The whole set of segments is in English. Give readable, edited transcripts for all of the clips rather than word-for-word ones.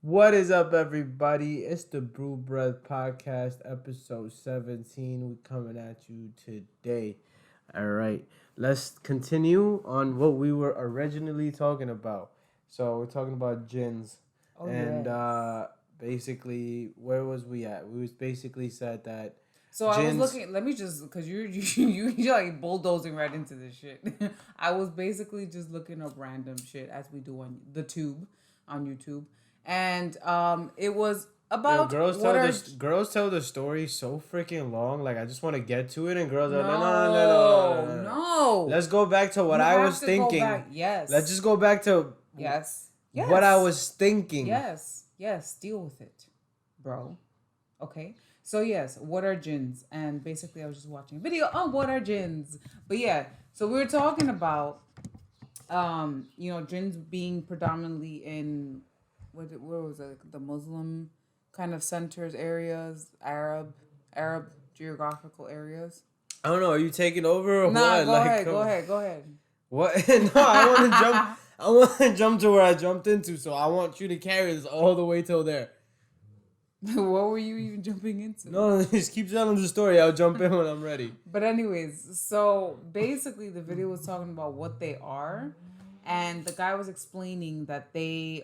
What is up, everybody? It's the Brew podcast, episode 17. We're coming at you today. All right, let's continue on what we were originally talking about. So, we're talking about gins. Oh And yes. basically, where was we at? We was basically said that So I was gins. looking. Let me just because you're like bulldozing right into this shit. I was basically just looking up random shit as we do on the tube, on YouTube, and it was Yo, about what are girls tell the story so freaking long. Like, I just want to get to it, and girls are no, no, no, no, no, no, no no, no. no. Let's go back to what You I have was to go thinking. back. Yes. Let's just go back to Yes. what I Yes. was thinking. Yes. Deal with it, bro. Okay. So yes, what are gins? And basically I was just watching a video on what are gins. But yeah, so we were talking about gins being predominantly in where was it? The Muslim kind of centers areas, Arab geographical areas. I don't know. Are you taking over or Nah, what? go Like, ahead, go ahead, go ahead. what? No, I want to jump. I want to jump to where I jumped into. So I want you to carry this all the way till there. What were you even jumping into? No, just keep telling the story. I'll jump in when I'm ready. But anyways, so basically the video was talking about what they are, and the guy was explaining that they're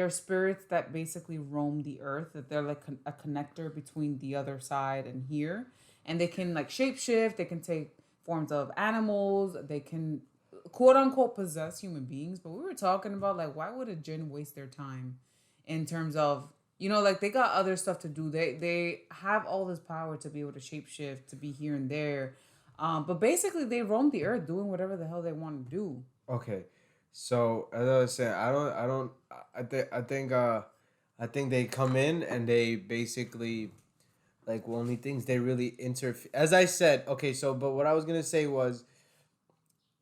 spirits that basically roam the earth, that they're like a connector between the other side and here, and they can like shapeshift, they can take forms of animals, they can quote unquote possess human beings. But we were talking about like, why would a jinn waste their time in terms of, like they got other stuff to do. They have all this power to be able to shapeshift, to be here and there. But basically they roam the earth doing whatever the hell they want to do. Okay, so as I was saying, I think they come in and they basically like only things they really interfere. As I said, okay, so but what I was gonna say was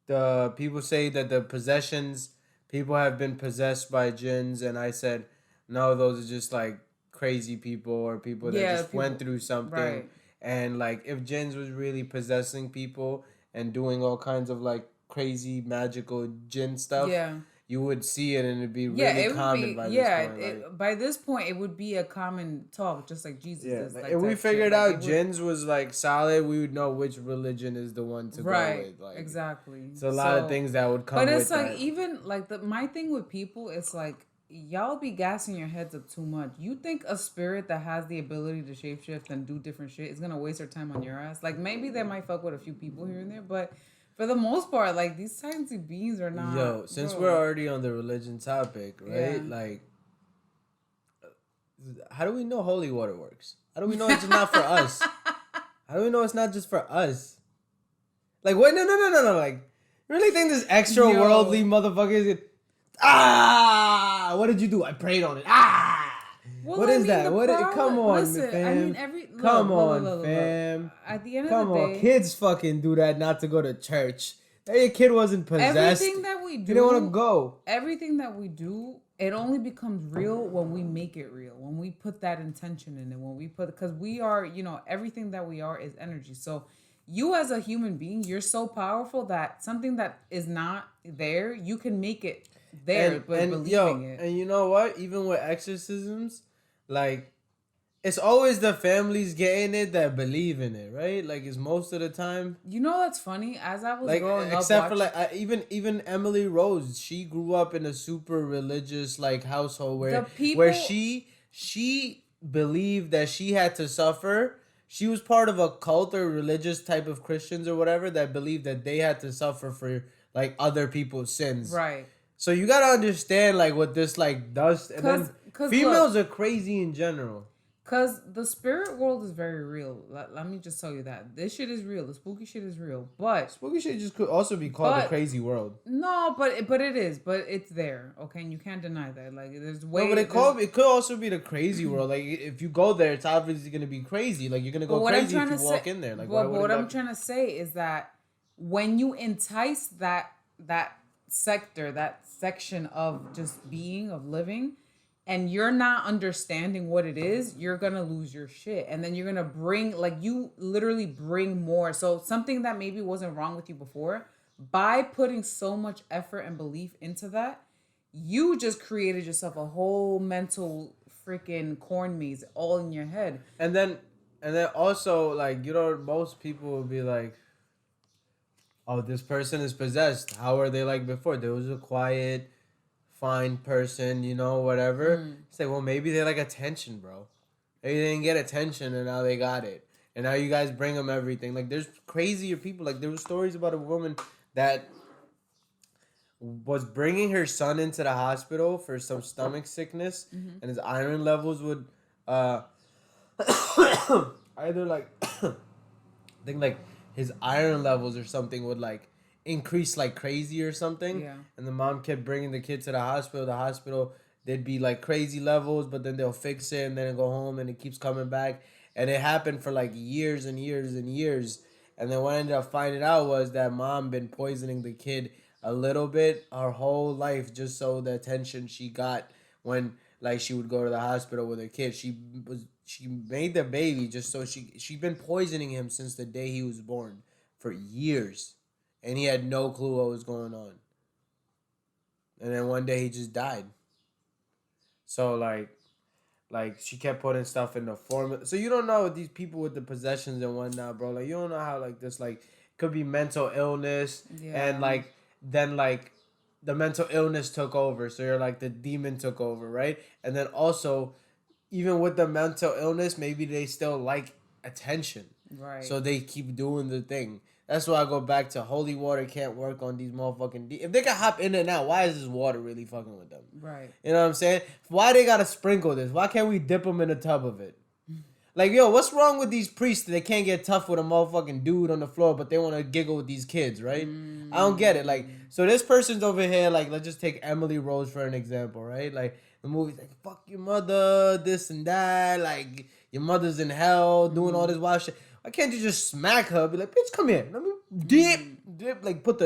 the people say that the possessions people have been possessed by jinns, and I said no, those are just like crazy people or people that Yeah, just went people. through something. Right. And like if jinns was really possessing people and doing all kinds of like crazy magical jinn stuff, Yeah. you would see it and it'd be Yeah, really it would common be. by this Yeah, point. Like by this point, it would be a common talk, just like Jesus yeah, is. like, Like if we type shit. figured Like out it would. jinns was like solid, we would know which religion is the one to go Right. with. Like Exactly. it's a lot of things that would But come it's with like that. even like my thing with people, it's like y'all be gassing your heads up too much. You think a spirit that has the ability to shapeshift and do different shit is gonna waste their time on your ass? Like maybe they might fuck with a few people here and there, but for the most part, like these tiny beings are not. Yo, since bro. we're already on the religion topic, right? Yeah. Like, how do we know holy water works? How do we know it's just not for us? How do we know it's not just for us? Like, what? No. Like, you really think this extra Yo. worldly motherfucker is what did you do? I prayed on it. Well, What I is mean, that? the What? problem- Come on, listen, fam. I mean, every look, Come on, look. fam. At the end Come of the on, day, kids fucking do that not to go to church. That your kid wasn't possessed. everything that we do, He didn't want to go. everything that we do, it only becomes real when we make it real, when we put that intention in it, when we put, because we are, everything that we are is energy. So you as a human being, you're so powerful that something that is not there, you can make it there, but believing it. And you know what? Even with exorcisms, like it's always the families getting it that believe in it, right? Like it's most of the time. That's funny. As I was Like growing up, except for like even Emily Rose, she grew up in a super religious like household where she believed that she had to suffer. She was part of a cult or religious type of Christians or whatever that believed that they had to suffer for like other people's sins. right? So you gotta understand like what this like does, and then 'Cause females look, are crazy in general. Because the spirit world is very real. Let me just tell you that. This shit is real. The spooky shit is real. But Spooky shit just could also be called the But- crazy world. no, but it is. But it's there. Okay, and you can't deny that. Like there's way. No, but it could also be the crazy world. Like if you go there, it's obviously gonna be crazy. Like you're gonna go crazy if you walk in there. Like but what I'm trying to say is that when you entice that sector, that section of just being, of living, and you're not understanding what it is, you're gonna lose your shit. And then you're gonna bring, like, you literally bring more. So something that maybe wasn't wrong with you before, by putting so much effort and belief into that, You just created yourself a whole mental freaking corn maze all in your head. And then also, like, most people will be like, oh, this person is possessed. How are they like before? There was a quiet, fine person, whatever. It's like, well, maybe they like attention, bro. Maybe they didn't get attention and now they got it. And now you guys bring them everything. Like, there's crazier people. Like, there were stories about a woman that was bringing her son into the hospital for some stomach sickness, and his iron levels would uh either like I think like his iron levels or something would like increase like crazy or something. Yeah. And the mom kept bringing the kid to the hospital. The hospital, they'd be like crazy levels, but then they'll fix it and then it'll go home and it keeps coming back. And it happened for like years and years and years. And then what I ended up finding out was that mom been poisoning the kid a little bit her whole life just so the attention she got when like she would go to the hospital with her kid. She made the baby just so she been poisoning him since the day he was born for years, and he had no clue what was going on. And then one day he just died. So like she kept putting stuff in the formula. So you don't know these people with the possessions and whatnot, bro. Like you don't know how like this like could be mental illness, and like then like the mental illness took over. So you're like the demon took over, right? And then also even with the mental illness, maybe they still like attention. Right. So they keep doing the thing. That's why I go back to holy water can't work on these motherfucking if they can hop in and out, why is this water really fucking with them? Right. You know what I'm saying? Why they gotta sprinkle this? Why can't we dip them in a tub of it? Like, yo, what's wrong with these priests? They can't get tough with a motherfucking dude on the floor, but they want to giggle with these kids, right? I don't get it. Like, so this person's over here, like, let's just take Emily Rose for an example, right? Like, the movie's like, fuck your mother, this and that. Like, your mother's in hell, doing all this wild shit. Why can't you just smack her? Be like, bitch, come here. Let me dip. Like, put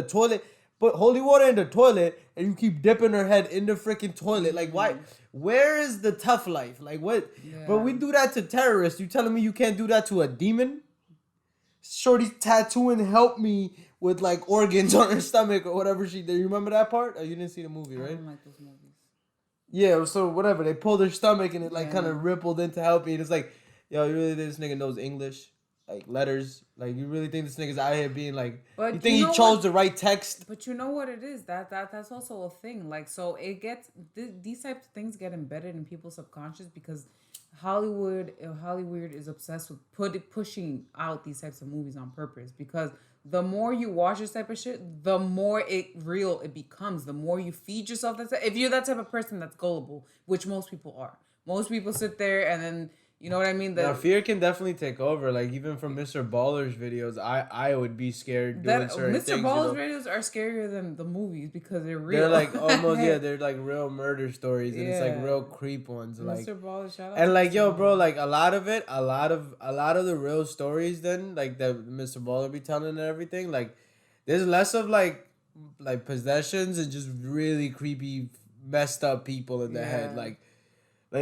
holy water in the toilet, and you keep dipping her head in the freaking toilet. Like, why? Where is the tough life? Like, what? Yeah. But we do that to terrorists. You telling me you can't do that to a demon? Shorty's tattooing help me with, like, organs on her stomach or whatever she did. You remember that part? Oh, you didn't see the movie, right? I don't like those movies. Yeah, so whatever. They pulled her stomach, and it, like, kind of rippled in to help me. And it's like, yo, you really think this nigga knows English? Like, letters? Like, you really think this nigga's out here being, like... But you think he chose the right text? But you know what it is? That's also a thing. Like, so it gets... These types of things get embedded in people's subconscious because Hollywood is obsessed with pushing out these types of movies on purpose. Because the more you watch this type of shit, the more real it becomes. The more you feed yourself that... If you're that type of person that's gullible, which most people are. Most people sit there and then... You know what I mean? Now, fear can definitely take over. Like, even from Mr. Baller's videos, I would be scared doing certain Mr. things. Mr. Baller's videos are scarier than the movies because they're real. They're like almost, they're like real murder stories. And it's like real creep ones. Like, Mr. Baller, shout out. And like, yo, bro, like a lot of the real stories then, like that Mr. Baller be telling and everything, like, there's less of like possessions and just really creepy, messed up people in the head. Like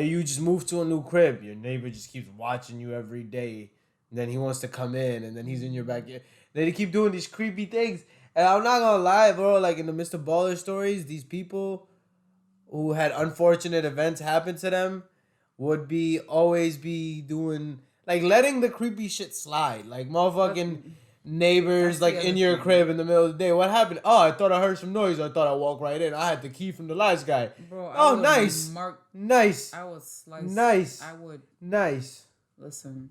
you just move to a new crib, your neighbor just keeps watching you every day, and then he wants to come in, and then he's in your backyard. They keep doing these creepy things, and I'm not gonna lie, bro. Like in the Mr. Baller stories, these people who had unfortunate events happen to them would always be doing like letting the creepy shit slide, like motherfucking neighbors like in your crib in the middle of the day. What happened? Oh, I thought I heard some noise. I thought I walked right in. I had the key from the last guy. Bro, oh, nice. Nice. I was sliced. Nice. I would. Nice. Listen.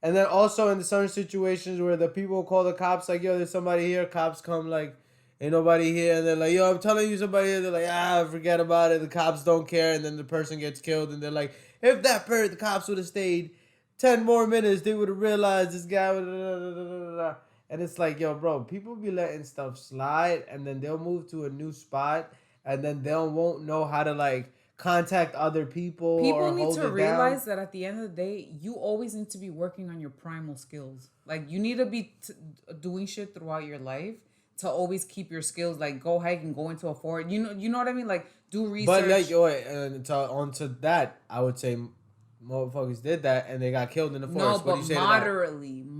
And then also in certain situations where the people call the cops like, yo, there's somebody here. Cops come like, ain't nobody here. And they're like, yo, I'm telling you somebody here. They're like, forget about it. The cops don't care. And then the person gets killed. And they're like, if the cops would have stayed 10 more minutes, they would have realized this guy would... And it's like, yo, bro, people be letting stuff slide, and then they'll move to a new spot, and then they won't know how to, like, contact other people. People need to realize that at the end of the day, you always need to be working on your primal skills. Like, you need to be doing shit throughout your life to always keep your skills. Like, go hiking, go into a forest. You know what I mean? Like, do research. But, like, onto that, I would say... motherfuckers did that and they got killed in the No, forest. What do but you say to that?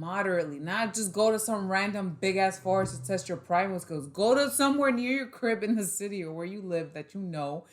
moderately. Not just go to some random big ass forest to test your primal skills. Go to somewhere near your crib in the city or where you live that you know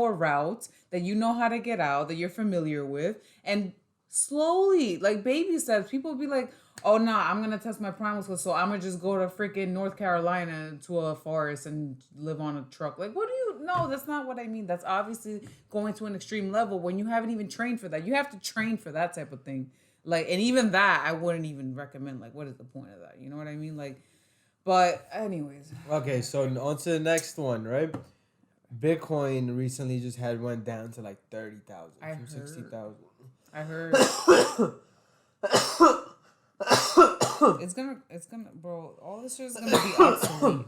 a route, that you know how to get out, that you're familiar with, and slowly, like baby steps. People be like, "Oh no, I'm gonna test my primal skills, so I'm gonna just go to freaking North Carolina to a forest and live on a truck." Like, what do you? No, that's not what I mean. That's obviously going to an extreme level when you haven't even trained for that. You have to train for that type of thing. Like, and even that, I wouldn't even recommend. Like, what is the point of that? You know what I mean? Like, but anyways. Okay, so on to the next one, right? Bitcoin recently just had went down to like 30,000 from 60,000. I heard. It's gonna, bro. All this shit is gonna be obsolete.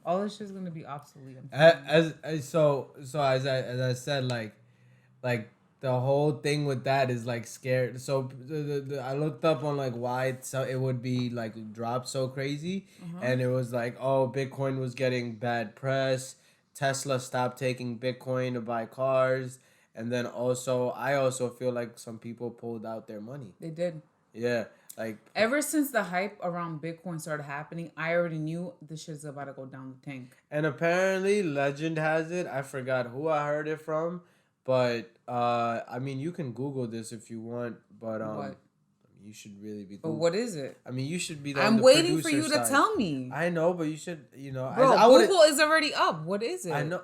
All this shit is gonna be obsolete. As I said, like the whole thing with that is like scared. So I looked up on like why it would be like dropped so crazy, and it was like, oh, Bitcoin was getting bad press. Tesla stopped taking Bitcoin to buy cars, and then I also feel like some people pulled out their money. They did. Yeah, like ever since the hype around Bitcoin started happening, I already knew this shit's about to go down the tank. And apparently, legend has it. I forgot who I heard it from, but I mean, you can Google this if you want. But what? You should really be. But what is it? I mean, you should be. I'm waiting for you to tell me. I know, but you should. You know, bro. Google is already up. What is it? I know.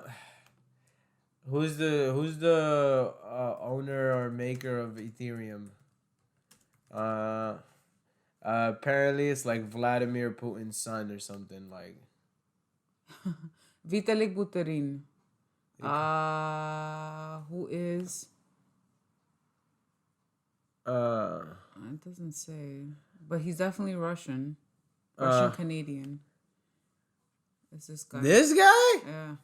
Who's the owner or maker of Ethereum? Apparently it's like Vladimir Putin's son or something like. Vitalik Buterin. Who is? It doesn't say, but he's definitely Russian Canadian. It's this guy. This guy? Yeah.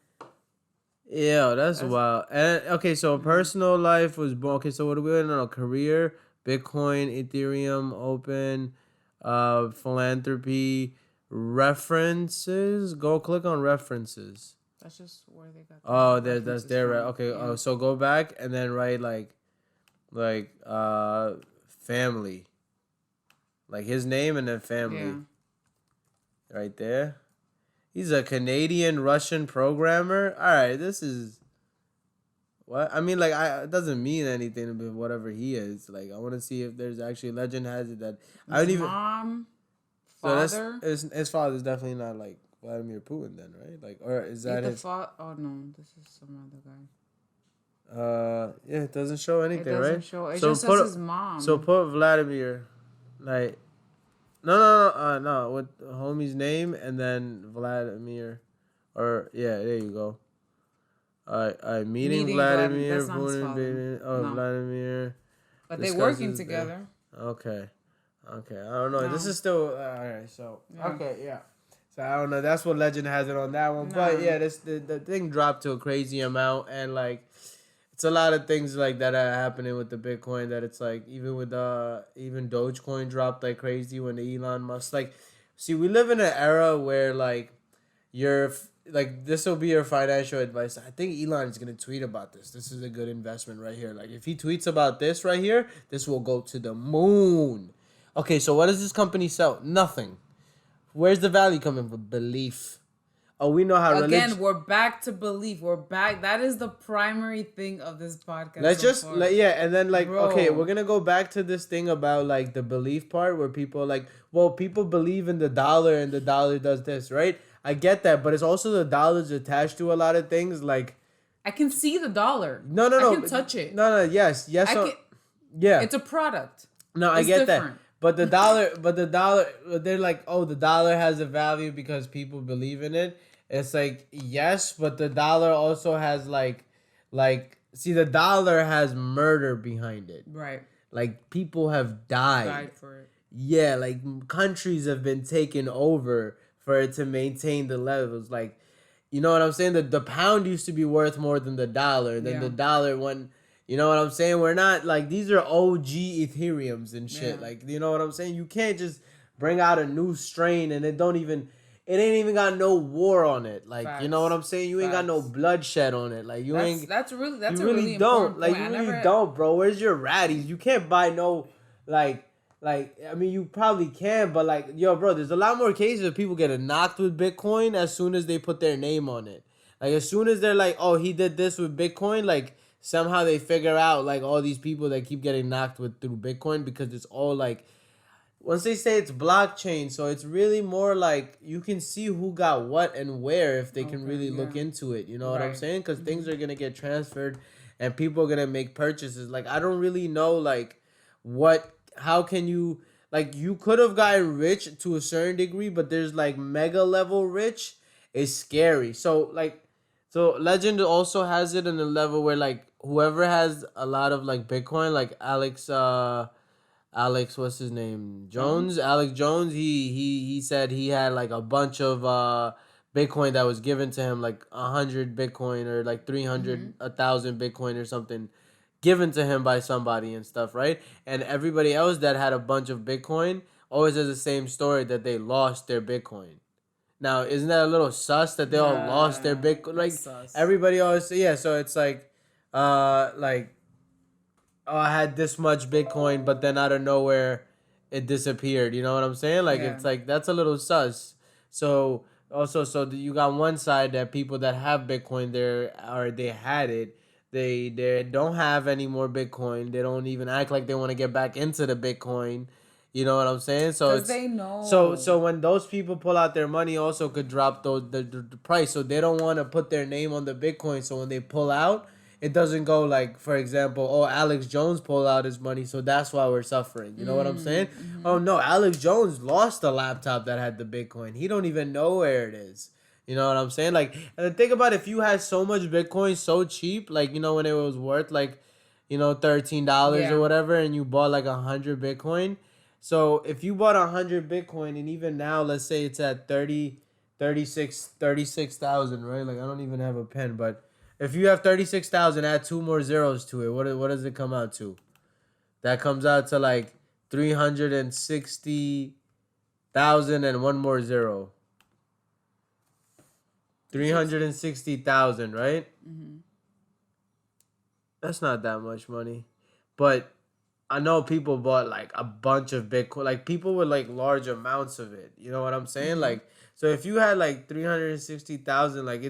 Yeah, that's wild. And okay, so personal life was born. Okay, so what are we in on? Career, Bitcoin, Ethereum, open, philanthropy, references. Go click on references. That's just where they got. Oh, that's there, right? Okay. Yeah. Oh, so go back and then write like family, like his name and then family. Yeah. Right there. He's a Canadian Russian programmer. All right, this is what I mean. Like, it doesn't mean anything, but whatever he is, like, I want to see if there's actually legend has it that I don't even. Mom, father. So his father's definitely not like Vladimir Putin, then, right? Like, or is that his? Oh no, this is some other guy. Yeah, it doesn't show anything, right? It doesn't show. It just says his mom. So put Vladimir, like. No. With the homie's name and then Vladimir, or yeah, there you go. Meeting Vladimir. Vladimir. But they working together. Okay. I don't know. No. This is still all right. So okay, yeah. So I don't know. That's what legend has it on that one. No. But yeah, the thing dropped to a crazy amount, and like. It's a lot of things like that are happening with the Bitcoin that it's like even with even Dogecoin dropped like crazy when the Elon Musk see we live in an era where like this will be your financial advice. I think Elon is gonna tweet about this. This is a good investment right here. Like if he tweets about this right here, this will go to the moon. Okay, so what does this company sell? Nothing. Where's the value coming from? Belief. Oh, we know how. Again, we're back to belief. We're back. That is the primary thing of this podcast. Let's and then okay, we're gonna go back to this thing about like the belief part where people people believe in the dollar and the dollar does this, right? I get that, but it's also the dollar's I can lot of things like. I can see the dollar. No. I can touch it. No. Yes. Yeah. It's a product. No, I get different. That. But the dollar, they're like, oh, the dollar has a value because people believe in it. It's like, yes, but the dollar also has the dollar has murder behind it. Right. Like people have died for it. Yeah, like countries have been taken over for it to maintain the levels. Like, you know what I'm saying? The pound used to be worth more than the dollar. Then the dollar went. You know what I'm saying? We're not like these are OG Ethereums and shit. Yeah. Like, you know what I'm saying? You can't just bring out a new strain and it don't even. it ain't even got no war on it. Like, you know what Facts. I'm saying? You ain't got no Facts. bloodshed on it. Like, you ain't. That's You a really really don't. important Like, point. you I really never. don't, bro. Where's your ratties? You can't buy no, like, I mean, you probably can, but like, yo, bro, there's a lot more cases of people getting knocked with Bitcoin as soon as they put their name on it. Like, as soon as they're like, oh, he did this with Bitcoin, like, somehow they figure out, like, all these people that keep getting knocked with through Bitcoin because it's all like, once they say it's blockchain, so it's really more like you can see who got what and where if they can Okay. really Yeah. look into it. You know what I'm Right. saying? Because things are gonna get transferred, and people are gonna make purchases. Like I don't really know, like what, how can you, like you could have gotten rich to a certain degree, but there's like mega level rich is scary. So like, so Legend also has it in a level where like whoever has a lot of like Bitcoin, like Alex, what's his name? Jones. Jones. Alex Jones. He said he had like a bunch of Bitcoin that was given to him, like 100 Bitcoin or like 300, 1,000 Bitcoin or something, given to him by somebody and stuff, right? And everybody else that had a bunch of Bitcoin always has the same story that they lost their Bitcoin. Now, isn't that a little sus that they all lost their Yeah. Bitcoin? That's Like sus. everybody always say, yeah. So it's like oh, I had this much Bitcoin, but then out of nowhere, it disappeared. You know what I'm saying? Like Yeah. it's like that's a little sus. So also, so you got one side that people that have Bitcoin there or they had it, they don't have any more Bitcoin. They don't even act like they want to get back into the Bitcoin. You know what I'm saying? So Because it's they so know. when those people pull out their money, also could drop the price. So they don't want to put their name on the Bitcoin. So when they pull out, it doesn't go like, for example, oh, Alex Jones pulled out his money, so that's why we're suffering. You know what I'm saying? Oh no, Alex Jones lost the laptop that had the Bitcoin. He don't even know where it is. You know what I'm saying? Like, and then think about if you had so much Bitcoin so cheap, like when it was worth like, $13 or Yeah. whatever, and you bought like 100 Bitcoin. So if you bought 100 Bitcoin, and even now, let's say it's at 36,000, right? Like I don't even have a pen, but if you have 36,000, add two more zeros to it. What does it come out to? That comes out to like 360,000 and one more zero. 360. 360,000, right? That's not that much money. But I know people bought like a bunch of Bitcoin, like people with like large amounts of it. You know what I'm saying? Like, so if you had like 360,000, like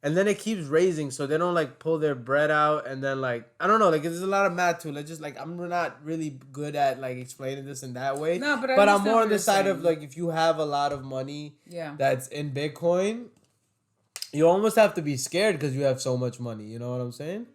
and then it keeps raising, so they don't like pull their bread out, and then like I don't know, like there's a lot of math to it. Like just like I'm not really good at like explaining this in that way, No, but I but I'm understand more what on the you're side of saying. like if you have a lot of money Yeah. that's in Bitcoin, you almost have to be scared because you have so much money. You know what I'm saying?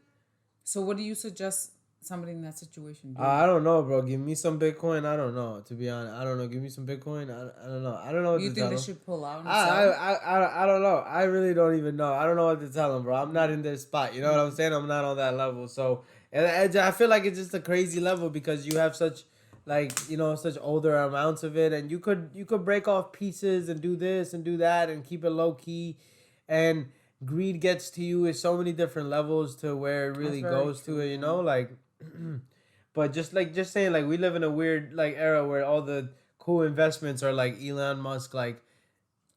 So, what do you suggest somebody in that situation do? I don't know, bro. Give me some Bitcoin. I don't know. To be honest, I don't know. Give me some Bitcoin. I don't know. I don't know what You to think tell they them. should pull out and I, sell? I, I don't know. I really don't even know. I don't know what to tell them, bro. I'm not in their spot. You know what I'm saying? I'm not on that level. So, and I feel like it's just a crazy level because you have such, like, such older amounts of it, and you could break off pieces and do this and do that and keep it low key, and greed gets to you at so many different levels to where it That's really very goes to true. it. Yeah. Like. But just saying, like, we live in a weird like era where all the cool investments are like Elon Musk like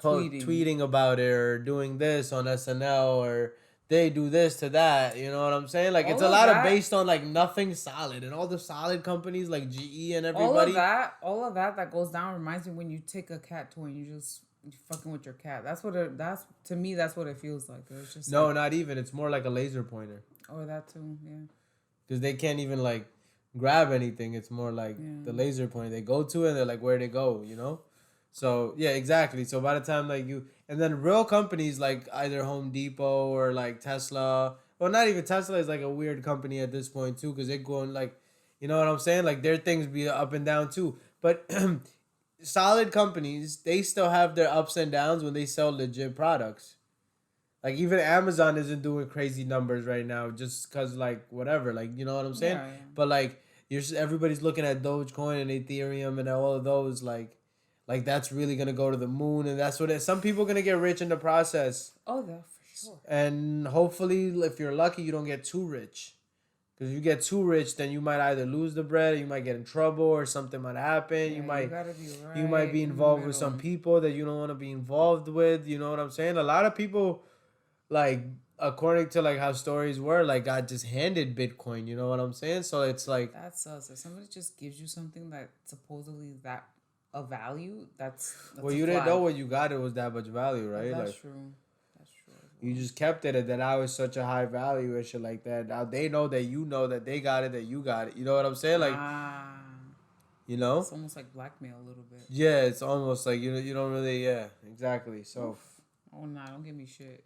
Tweeting. tweeting about it or doing this on SNL, or they do this to that. You know what I'm saying? Like it's All a of lot of that. based on like nothing solid, and all the solid companies like GE and All of everybody. that. All of that that goes down reminds me when you take a cat toy and you just fucking with your cat. That's to me. That's what it feels like. It's just No, like, not even. It's more like a laser pointer or that too. Yeah. because they can't even like grab anything. It's more like the Yeah. laser pointer. They go to it and they're like where they go. So yeah, exactly. So by the time like and then real companies like either Home Depot or like Tesla, well not even Tesla is like a weird company at this point too because they're going like, you know what I'm saying? Like their things be up and down too. But solid companies, they still have their ups and downs when they sell legit products. Like even Amazon isn't doing crazy numbers right now just cause like whatever, like you know what I'm saying. Yeah. Yeah. But like everybody's looking at Dogecoin and Ethereum and all of those like that's really gonna go to the moon, and that's some people gonna get rich in the process, Oh, that for sure. and hopefully if you're lucky you don't get too rich, Because if you get too rich, then you might either lose the bread, or you might get in trouble, or something might happen. Yeah, you gotta be You might right be in the involved with some middle. people that you don't want to be involved with. You know what I'm saying? A lot of people, like, according to like how stories were, like, got just handed Bitcoin. You know what I'm saying? So it's like, That sucks. If somebody just gives you something that supposedly is that of value, that's well, a you didn't know flag. what you got. It was that much value, right? That's Like, true. That's true as you well. just kept it, and then now it's such a high value and shit like that. Now they know that they got it, that you got it. You know what I'm saying? Like, Ah, you know? it's almost like blackmail a little bit. Yeah, it's almost like you don't really, yeah, exactly. So Oof. Oh nah, don't give me shit.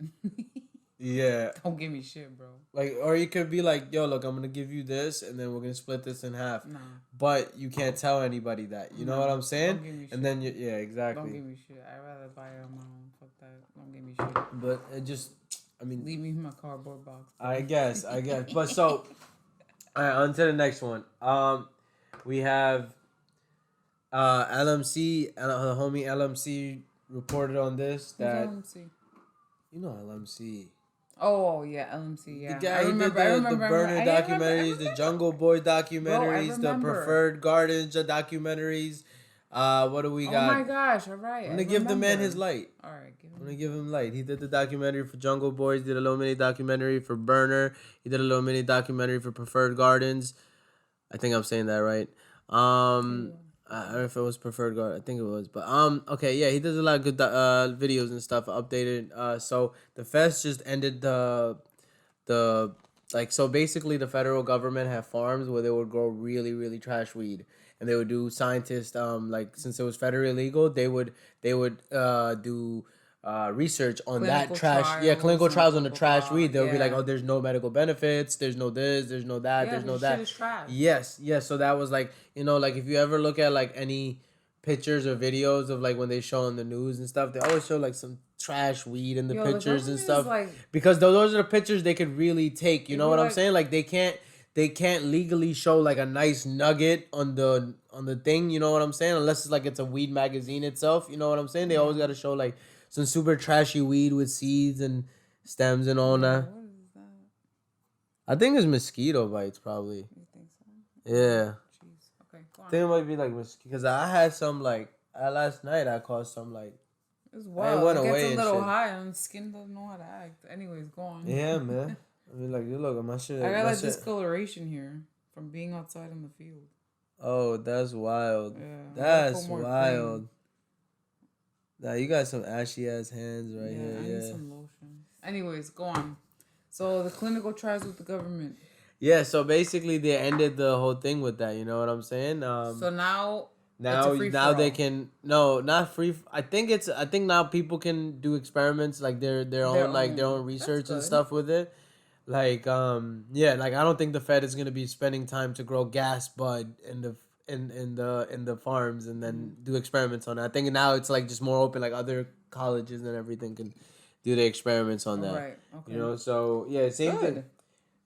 yeah, Don't give me shit, bro. like, or you could be like, yo, look, I'm gonna give you this, and then we're gonna split this in half, Nah, but you can't tell anybody that. You know nah. what I'm saying? Don't give me And shit. then yeah, Don't exactly. give me shit. I'd rather buy it on my own. Fuck that. Don't give me shit. But it just, I mean, Leave me in my cardboard box. Bro. I guess. But so, all right, on to the next one. We have LMC, the homie LMC reported on this Who's that LMC? you know LMC. Oh yeah, LMC. The Yeah, I guy he did remember. I the remember. Burner I remember. documentaries, the Jungle Boy Bro, I documentaries, the remember. Preferred Gardens documentaries. What do we Oh my got? gosh! All right, I'm I gonna give the man his remember. light. All right, give I'm him gonna his give light. him light. He did the documentary for Jungle Boys, did a little mini documentary for Burner. He did a little mini documentary for Preferred Gardens. I think I'm saying that right. Yeah, you I don't know if it was Preferred Garden. I think it was, but okay, yeah, he does a lot of good videos and stuff. Updated. So the fest just ended the like, so basically the federal government have farms where they would grow really really trash weed, and they would do scientists, like, since it was federally illegal, they would do research on that clinical trash, yeah, trials clinical and trials on blah the blah trash blah. weed. They'll be like, Yeah, oh, there's no medical benefits, there's no this, there's no that, yeah, there's no because shit that. is trash. Yes, so that was like, like, if you ever look at like any pictures or videos of like when they show on the news and stuff, they always show like some trash weed in the Yo, the pictures and government is stuff, like because those are the pictures they could really take. You they know be what I'm like, saying? Like, they can't legally show like a nice nugget on the thing. You know what I'm saying? Unless it's like it's a weed magazine itself. You know what I'm saying? They always yeah, got to show like some super trashy weed with seeds and stems and all yo, that. what is that? I think it's mosquito bites probably. You think so? Yeah. Jeez. Okay, go I on. think it might be like mosquito, because I had some like last night. I caught some like It's I wild. went It gets a away and little shit. high and skin doesn't know how to act. Anyways, go on. Yeah, man. I mean, like, you look at my shit. I got My like shit. discoloration here from being outside in the field. Oh, that's wild. Yeah, I gotta That's put more wild. cream. Nah, you got some ashy ass hands right Yeah, I here. need Yeah. some lotion. Anyways, go on. So the clinical trials with the government. Yeah. So basically, they ended the whole thing with that. You know what I'm saying? So now it's a Now free now for they all. can, no, not free. I think now people can do experiments, like their Their own, like their own. own That's research and good. stuff with it. Like, yeah, like, I don't think the Fed is gonna be spending time to grow gas bud in the farms and then Mm. do experiments on it. I think now it's like just more open, like other colleges and everything can do the experiments on All that. right. Okay. So yeah, same thing. Good.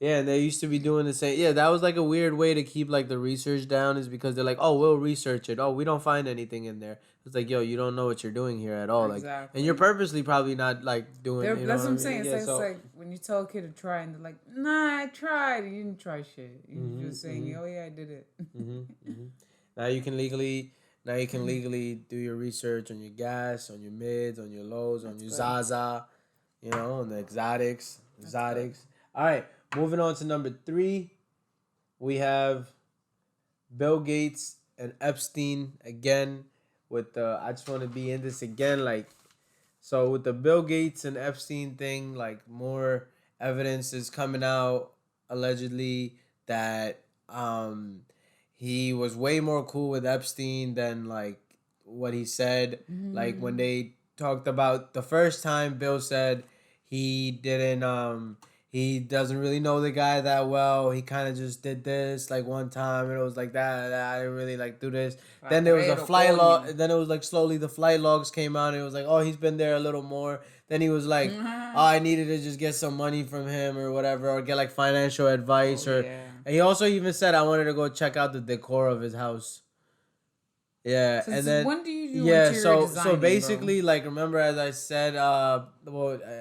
Yeah, and they used to be doing the same. Yeah, that was like a weird way to keep like the research down, is because they're like, oh, we'll research it. Oh, we don't find anything in there. It's like, yo, you don't know what you're doing here at all. Like, and you're Exactly. purposely probably not like doing. You know That's what what I I'm saying. mean? It's Yeah. like, it's So. like when you tell a kid to try and they're like, nah, I tried. You didn't try shit. You're Mhm. just saying, Mhm. oh yeah, I did it. Mhm. Mhm. Now you can legally. Now you can legally do your research on your gas, on your mids, on your lows, on That's your good. Zaza, on the exotics. That's good. All right, moving on to number 3. We have Bill Gates and Epstein again with the. I just want to be in this again, like, so with the Bill Gates and Epstein thing, like, more evidence is coming out, allegedly, that he was way more cool with Epstein than like what he said. Like, when Mm. they talked about the first time, Bill said he didn't he doesn't really know the guy that well. He kind of just did this like one time, and it was like that. I didn't really like do this. Then there was a Rastrero, flight log. coño. Then it was like slowly the flight logs came out, and it was like, oh, he's been there a little more. Then he was like, oh, I needed to just get some money from him or whatever, or get like financial advice, Oh or. yeah. And he also even said, I wanted to go check out the decor of his house. Yeah, and Since then when do you do yeah, interior so designing, bro? basically, like, remember, as I said, well,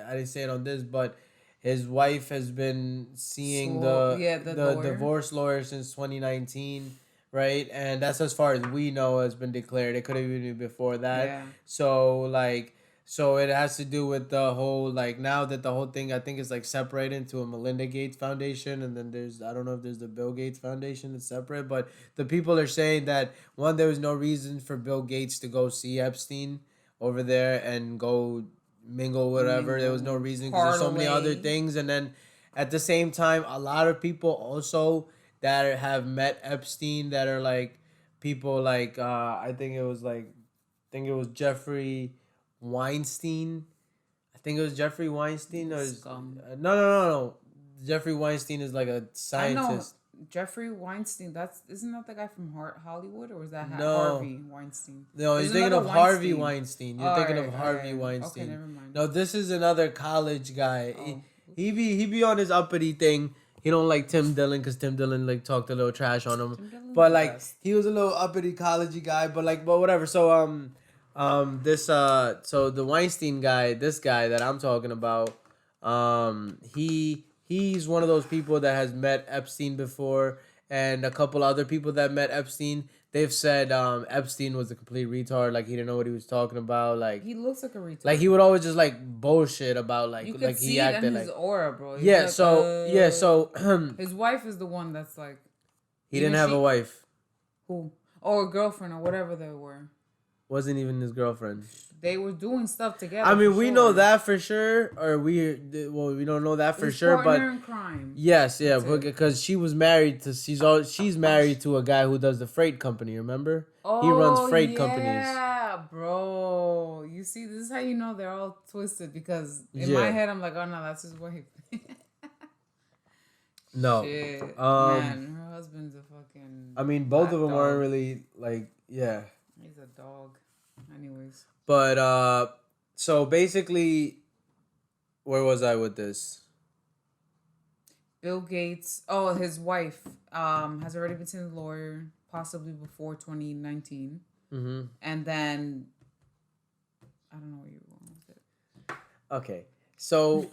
I didn't say it on this, but His wife has been seeing The the lawyer. divorce lawyer since 2019, right? And that's as far as we know has been declared. It could have even been before that. Yeah. So like so it has to do with the whole like now that the whole thing I think is like separated into a Melinda Gates Foundation and then there's I don't know if there's the Bill Gates Foundation that's separate, but the people are saying that one there was no reason for Bill Gates to go see Epstein over there and go mingle whatever. There was no Mingle, reason because there's so many other parlay. things, and then at the same time, a lot of people also that have met Epstein that are like people like I think it was Jeffrey Weinstein. I think it was Jeffrey Weinstein or Scum. no. Jeffrey Weinstein is like a I know scientist. Jeffrey Weinstein. That's isn't that the guy from Hollywood, or was that No, Harvey Weinstein? no, you're There's thinking another of Harvey Weinstein. Weinstein. You're All thinking of right, all Harvey right. Okay, Weinstein. never mind. No, this is another college guy. Oh, He be on his uppity thing. He don't like Tim Dillon because Tim Dillon like talked a little trash on him. Tim Dillon's But the like best. he was a little uppity collegey guy. But whatever. So this so the Weinstein guy, this guy that I'm talking about, he's one of those people that has met Epstein before, and a couple other people that met Epstein. They've said Epstein was a complete retard. Like he didn't know what he was talking about. He looks like a retard. Like he would always just like bullshit about You could like see he it in acted his like aura, bro. He's yeah. like, So his wife is the one that's like. he didn't have a wife. Who? Or a girlfriend or whatever they were. Wasn't even his girlfriend. They were doing stuff together. I mean, for we sure. know that for sure, or we don't know that for His sure, but partner in crime. yes, yeah, That's it. because she was married to she's married to a guy who does the freight company. Remember? Oh, He runs freight companies. Yeah, bro. You see, this is how you know they're all twisted because in my Yeah. head I'm like, oh no, that's his wife. No, Shit, man, her husband's a fucking. I mean, both of them dog. aren't really like yeah, He's a dog. Anyways, but so basically, where was I with this? Bill Gates. Oh, his wife has already been seen a lawyer, possibly before 2019, Mm-hmm. and then I don't know where you're going with it. Okay, so.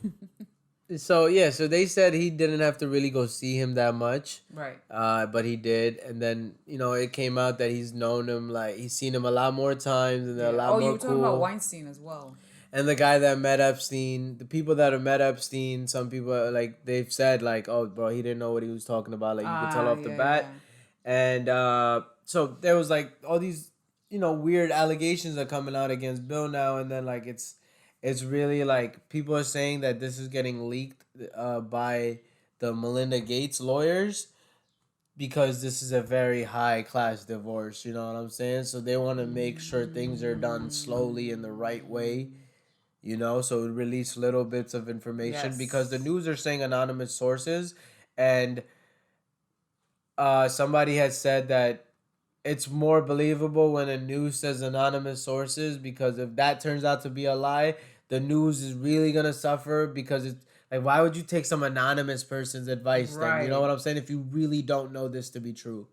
So yeah, so they said he didn't have to really go see him that much, Right. but he did, and then it came out that he's known him like he's seen him a lot more times, and they're a lot Oh, you more were talking about cool. Weinstein as well. And the guy that met Epstein, the people that have met Epstein, some people like they've said like, oh, bro, he didn't know what he was talking about, like you could tell off the bat, and so there was like all these weird allegations are coming out against Bill now, and then like it's really like people are saying that this is getting leaked by the Melinda Gates lawyers because this is a very high class divorce, you know what I'm saying? So they want to make sure things are done slowly in the right way, so it release little bits of information Yes. because the news are saying anonymous sources, and somebody had said that it's more believable when a news says anonymous sources because if that turns out to be a lie, the news is really gonna suffer because it's like why would you take some anonymous person's advice then? You know Right. what I'm saying? If you really don't know this to be true.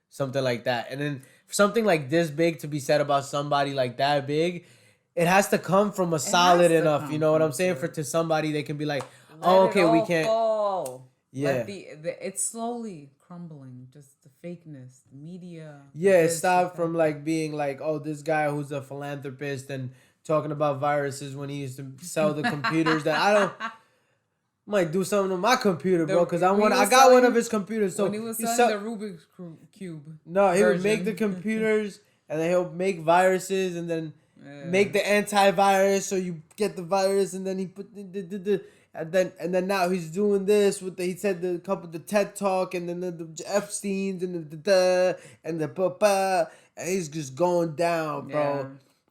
Something like that. And then for something like this big to be said about somebody like that big, it has to come from a solid to enough, you come know what from I'm saying? a For to somebody they can be like, Let oh, it okay, we all can't. fall. Yeah. Let it's slowly crumbling. Just the fakeness, the media. Yeah, it this, stopped that. from like being like, oh, this guy who's a philanthropist and talking about viruses when he used to sell the computers that might do something to my computer, bro, because I got one of his computers. So when he was he selling the Rubik's Cube. no, he would make version. the computers and then he'll make viruses and then Yeah. make the antivirus so you get the virus and then he put the and then now he's doing this with he said the TED Talk and then the Epstein's and the and he's just going down, bro. Yeah.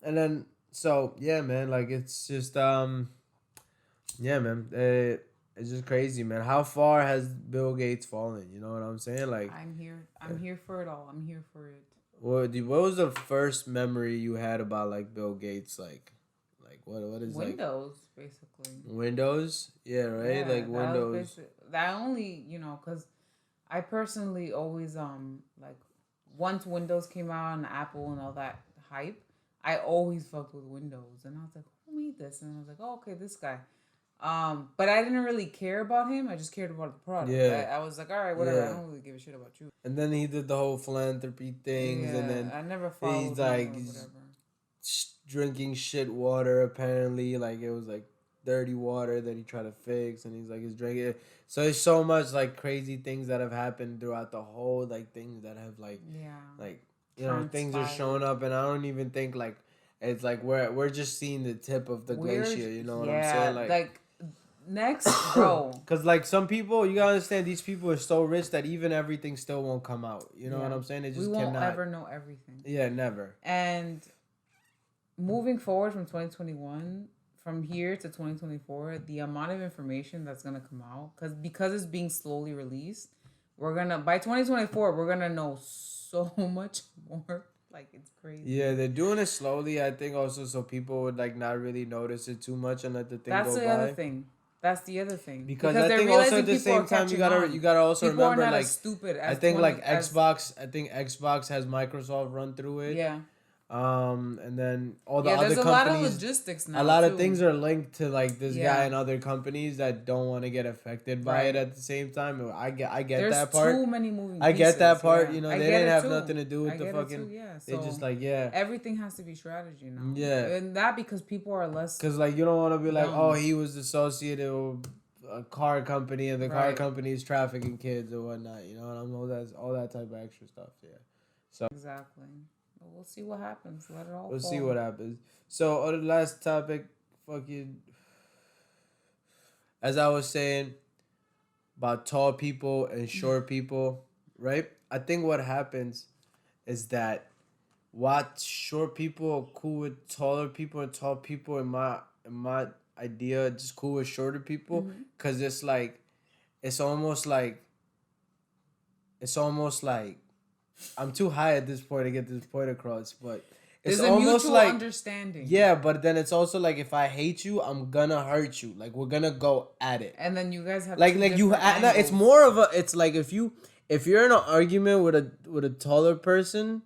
And then so yeah, man, like it's just yeah, man, it's just crazy, man. How far has Bill Gates fallen? You know what I'm saying? Like I'm here. I'm here for it all. I'm here for it. what was the first memory you had about like Bill Gates? Like what is Windows, basically. Windows? Yeah, right. Yeah, Like that Windows. That only because I personally always like once Windows came out and Apple and all that hype, I always fucked with Windows and I was like, who made this? And I was like, oh, okay, this guy. But I didn't really care about him. I just cared about the product. Yeah. I was like, all right, whatever. I Yeah. don't really give a shit about you. And then he did the whole philanthropy things, and Yeah, then I never he's followed like him or he's whatever. drinking shit water. Apparently, like it was like dirty water that he tried to fix, and he's like he's drinking it. So there's so much like crazy things that have happened throughout the whole like things that have Yeah. like you know things are showing Transpired. up, and I don't even think like it's like we're just seeing the tip of the glacier. You know what I'm Yeah, saying? like next, bro. Cause like some people, you gotta understand, these people are so rich that even everything still won't come out. You know Yeah. what I'm saying? They We just won't cannot. ever know everything. Yeah, never. And moving forward from 2021, from here to 2024, the amount of information that's gonna come out, because it's being slowly released, we're gonna by 2024 we're gonna know so much more. Like it's crazy. Yeah, they're doing it slowly. I think also so people would like not really notice it too much and let the thing That's go the by. other thing. That's the other thing. Because they're I think realizing also at the people are same time catching on. you gotta also People remember are not like as stupid as I think 20 like as- Xbox has Microsoft run through it. Yeah. And then all the Yeah, other there's a lot of companies, logistics now. a lot too. of things are linked to like this Yeah. guy and other companies that don't want to get affected by it Right. at the same time. I get There's that part. too many moving I get pieces. that part. Yeah. You know, I they get didn't it have too. nothing to do with I the get fucking. it too, yeah. They So just like yeah. everything has to be strategy now. Yeah. And that because people are less. Because like you don't want to be like, dumb. oh, he was associated with a car company and the car Right. company is trafficking kids or whatnot. You know what I mean? All that type of extra stuff. Yeah. Exactly. But we'll see what happens. Let it all We'll fall. see what happens. So, on the last topic, fucking, as I was saying about tall people and short people, right? I think what happens is that what short people are cool with taller people and tall people in my idea just cool with shorter people Mhm. because it's like it's almost like I'm too high at this point to get this point across, but it's There's a almost mutual like understanding. yeah, but then it's also like if I hate you, I'm gonna hurt you. Like we're gonna go at it. And then you guys have Like two you. different No, it's angles. more of a. It's like if you're in an argument with a taller person,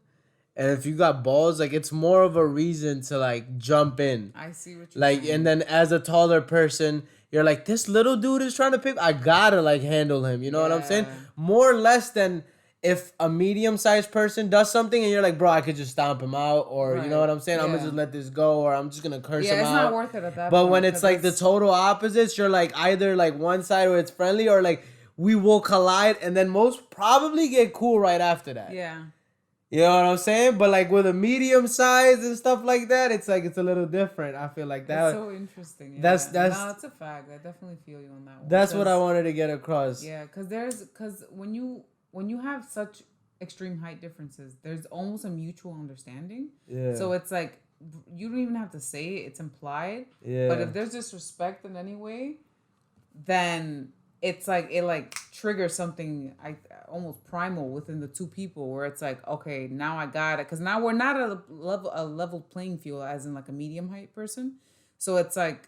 and if you got balls, like it's more of a reason to like jump in. I see what you're Like saying. and then as a taller person, you're like this little dude is trying to pick. I gotta like handle him. You know what I'm saying? Yeah. More or less than if a medium-sized person does something and you're like, bro, I could just stomp him out, or you know Right. what I'm saying? I'm Yeah. gonna just let this go, or I'm just gonna curse Yeah, him it's out. not worth it at that But point. when it's 'cause like the it's- total opposites, you're like either like one side where it's friendly, or like we will collide, and then most probably get cool right after that. Yeah. You know what I'm saying? But like with a medium size and stuff like that, it's like it's a little different. I feel like that. That's so interesting. Yeah. that's- no, it's a fact. I definitely feel you on that one. That's what I Because- wanted to get across. Yeah, because when you have such extreme height differences, there's almost a mutual understanding. Yeah. So it's like you don't even have to say it; it's implied. Yeah. But if there's disrespect in any way, then it's like it like triggers something almost primal within the two people where it's like, okay, now I got it, because now we're not at a level playing field as in like a medium height person. So it's like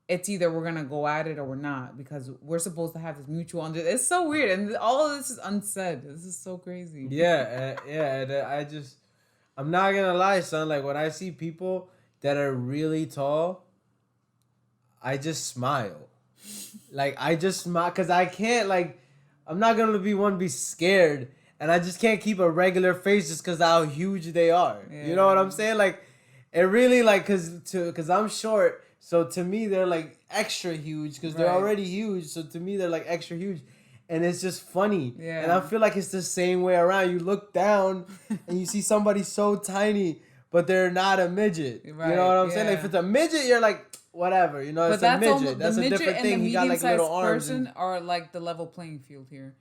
it's either we're gonna go at it or we're not, because we're supposed to have this mutual it's so weird, and all of this is unsaid. This is so crazy. Yeah, I'm not gonna lie, son. Like when I see people that are really tall, I just smile. Like I just smile because I can't like, I'm not gonna be scared, and I just can't keep a regular face just because how huge they are. You know what I'm saying? Like, it really like cause I'm short, so to me they're like extra huge because they're Right. already huge. So to me they're like extra huge. And it's just funny. Yeah. And I feel like it's the same way around. You look down and you see somebody so tiny, but they're not a midget. Right, You know what I'm saying? yeah. Like, if it's a midget, you're like, whatever. You know, But it's a that's midget. almost That's the a midget different and the thing. He got like medium-sized little arms. person are like the level playing field here,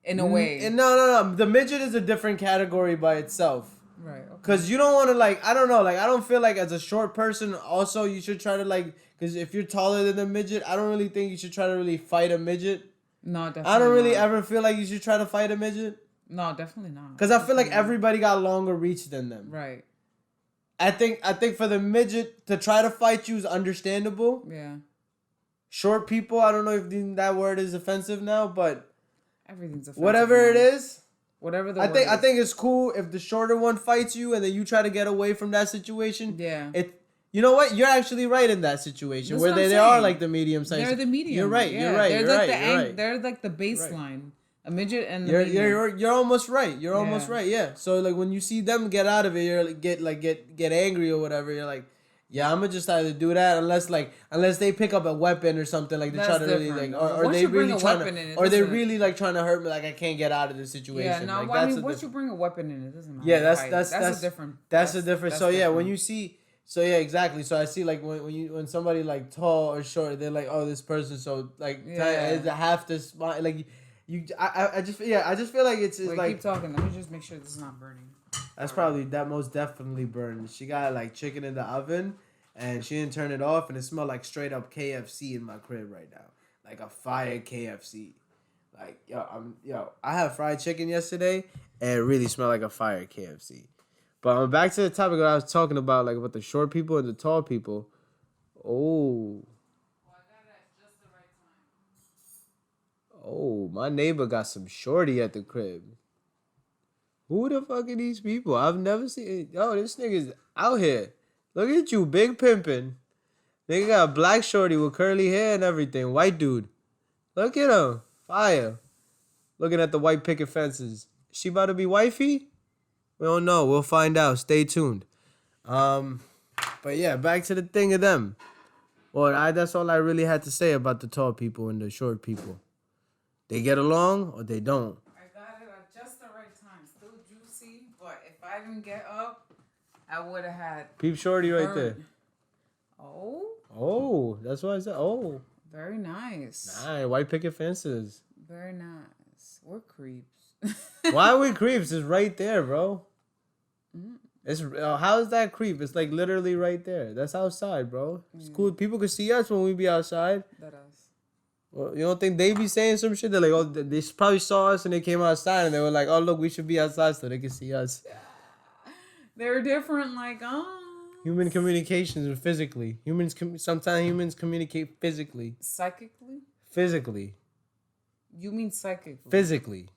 in a way. And no. The midget is a different category by itself. Right. Okay. Because you don't want to, like, I don't know. Like, I don't feel like as a short person, also, you should try to, like, because if you're taller than a midget, I don't really think you should try to really fight a midget. No, definitely. I don't really not. ever feel like you should try to fight a midget. No, definitely not. Because I feel like Definitely not. everybody got longer reach than them. Right. I think for the midget to try to fight you is understandable. Yeah. Short people, I don't know if that word is offensive now, but Everything's offensive whatever now. it is, Whatever the I word think is. it's cool if the shorter one fights you and then you try to get away from that situation. Yeah. You know what? You're actually right in that situation That's where what I'm they are saying. like the medium size. They're the medium. You're right. Yeah. You're right. They're You're like right. the You're right. They're like the baseline. A midget and the You're medium. you're almost right. You're almost Yeah. right. Yeah. So like when you see them get out of it, you're like get angry or whatever. You're like, yeah, I'm gonna just either do that unless they pick up a weapon or something like they try That's to really different. like or Once they you bring really a trying weapon to in, it or they doesn't- really like trying to hurt me like I can't get out of this situation. Yeah, no, like, well, I that's mean, a once you bring a weapon in, it doesn't matter. yeah, that's that's a different. That's a different. That's So yeah, when different. you see, so yeah, exactly. So I see like when somebody like tall or short, they're like, oh, this person. So like, Yeah. half this like I just feel like it's Wait, like keep talking. Let me just make sure this is not burning. that's probably that most definitely burned. She got like chicken in the oven, and she didn't turn it off, and it smelled like straight up KFC in my crib right now, like a fire KFC. Like I had fried chicken yesterday, and it really smelled like a fire KFC. But back to the topic that I was talking about, like about the short people and the tall people. Oh, oh, my neighbor got some shorty at the crib. Who the fuck are these people? I've never seen. Yo, this nigga's out here. Look at you, big pimpin'. Nigga got a black shorty with curly hair and everything. White dude. Look at him. Fire. Looking at the white picket fences. Is she about to be wifey? We don't know. We'll find out. Stay tuned. But yeah, back to the thing of them. Well, that's all I really had to say about the tall people and the short people. They get along or they don't. I got it at just the right time. Still juicy, but if I didn't get up, I would have had. Peep shorty right there. Oh. Oh, that's what I said. Oh. Very nice. Nice. White picket fences. Very nice. We're creeps. Why are we creeps? It's right there, bro. It's how is that creep? It's like literally right there. That's outside, bro. It's cool. People can see us when we be outside. That us. Well, you don't think they be saying some shit? They're like, oh, they probably saw us and they came outside and they were like, oh, look, we should be outside so they can see us. They're different, like, Human communications and physically. Sometimes humans communicate physically. Psychically? Physically. You mean psychically? Physically.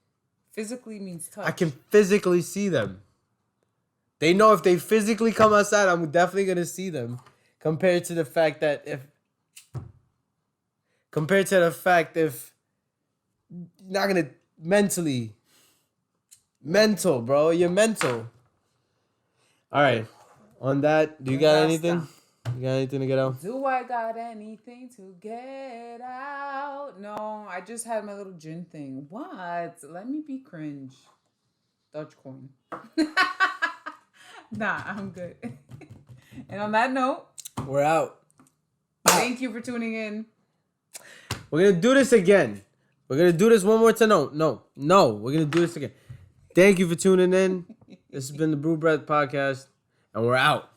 Physically means touch. I can physically see them. They know if they physically come outside, I'm definitely going to see them. Compared to the fact that if you're not going to mental, bro. You're mental. All right. On that, do you got anything? You got anything to get out? Do I got anything to get out? No, I just had my little gin thing. What? Let me be cringe. Dogecoin. Nah, I'm good. And on that note, We're out. thank you for tuning in. We're going to do this again. We're going to do this one more time. No. We're going to do this again. Thank you for tuning in. This has been the Brew Breath Podcast, and we're out.